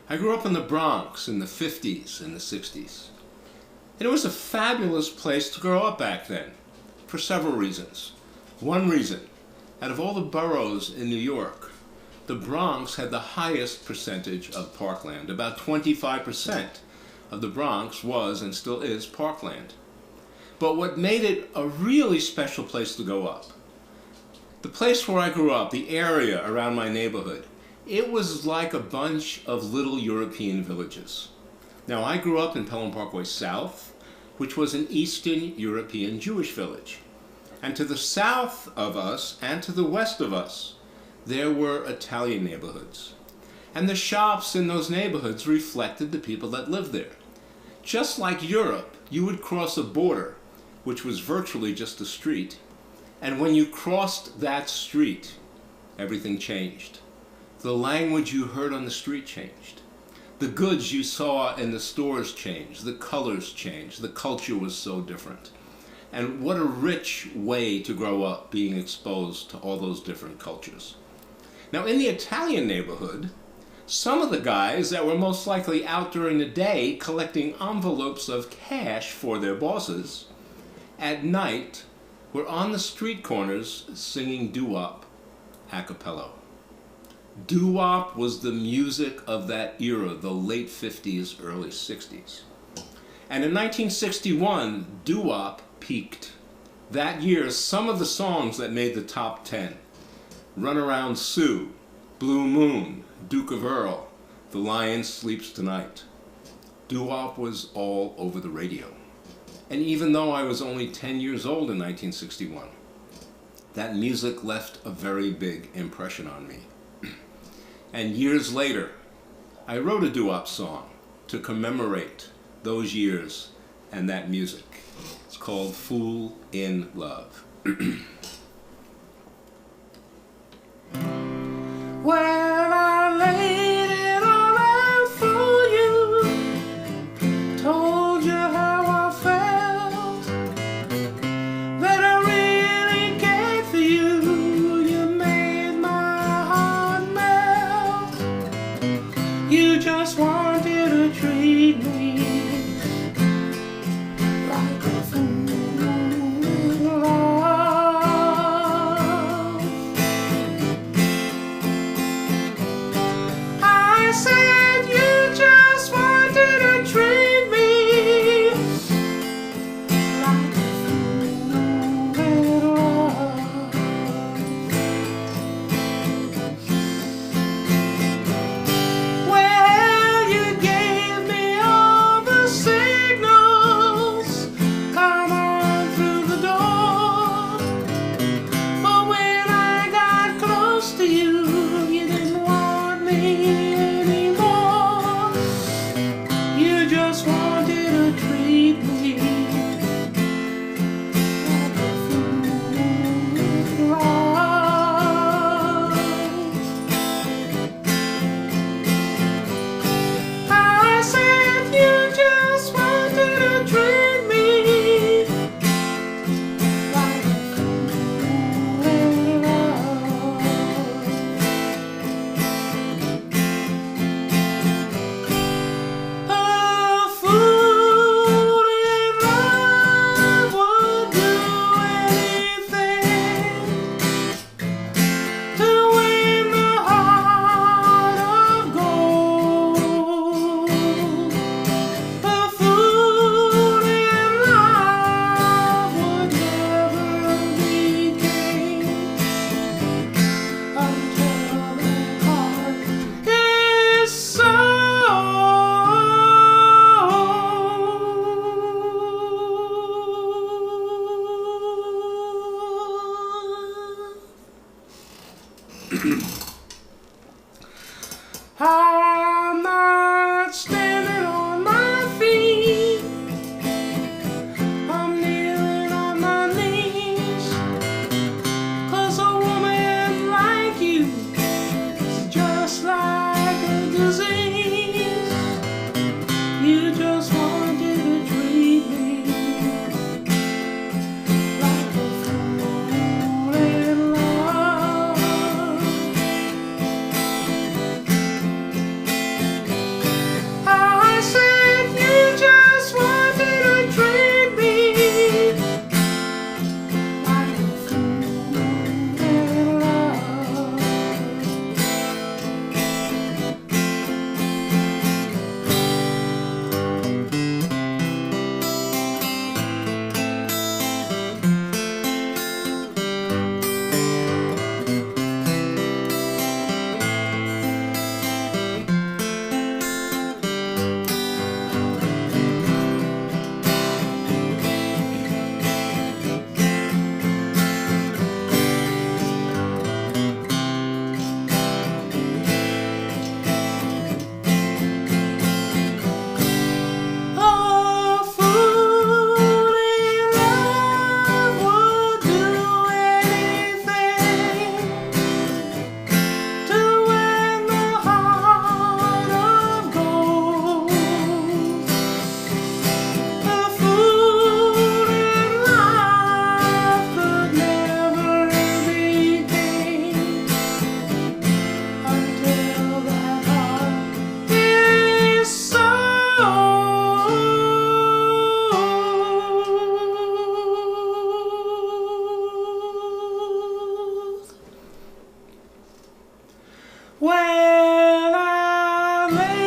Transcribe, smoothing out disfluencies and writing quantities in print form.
I grew up in the Bronx in the 50s and the 60s. And it was a fabulous place to grow up back then, for several reasons. One reason, out of all the boroughs in New York, the Bronx had the highest percentage of parkland. About 25% of the Bronx was and still is parkland. But what made it a really special place to grow up, the place where I grew up, the area around my neighborhood, it was like a bunch of little European villages. Now, I grew up in Pelham Parkway South, which was an Eastern European Jewish village. And to the south of us and to the west of us, there were Italian neighborhoods. And the shops in those neighborhoods reflected the people that lived there. Just like Europe, you would cross a border, which was virtually just a street, and when you crossed that street, everything changed. The language you heard on the street changed. The goods you saw in the stores changed. The colors changed. The culture was so different. And what a rich way to grow up, being exposed to all those different cultures. Now, in the Italian neighborhood, some of the guys that were most likely out during the day collecting envelopes of cash for their bosses, at night were on the street corners singing doo-wop a cappella. Doo-wop was the music of that era, the late 50s, early 60s. And in 1961, doo-wop peaked. That year, some of the songs that made the top 10, Runaround Sue, Blue Moon, Duke of Earl, The Lion Sleeps Tonight. Doo-wop was all over the radio. And even though I was only 10 years old in 1961, that music left a very big impression on me. And years later, I wrote a doo-wop song to commemorate those years and that music. It's called Fool in Love. Well, I laid it all out for you, told you how I felt, that I really cared for you. You made my heart melt. You just wanted to treat me like a fool in love. I said you just wanted to treat me like a fool in love. Well, you gave me all the signals, come on through the door. But when I got close to you, you didn't want me anymore. late.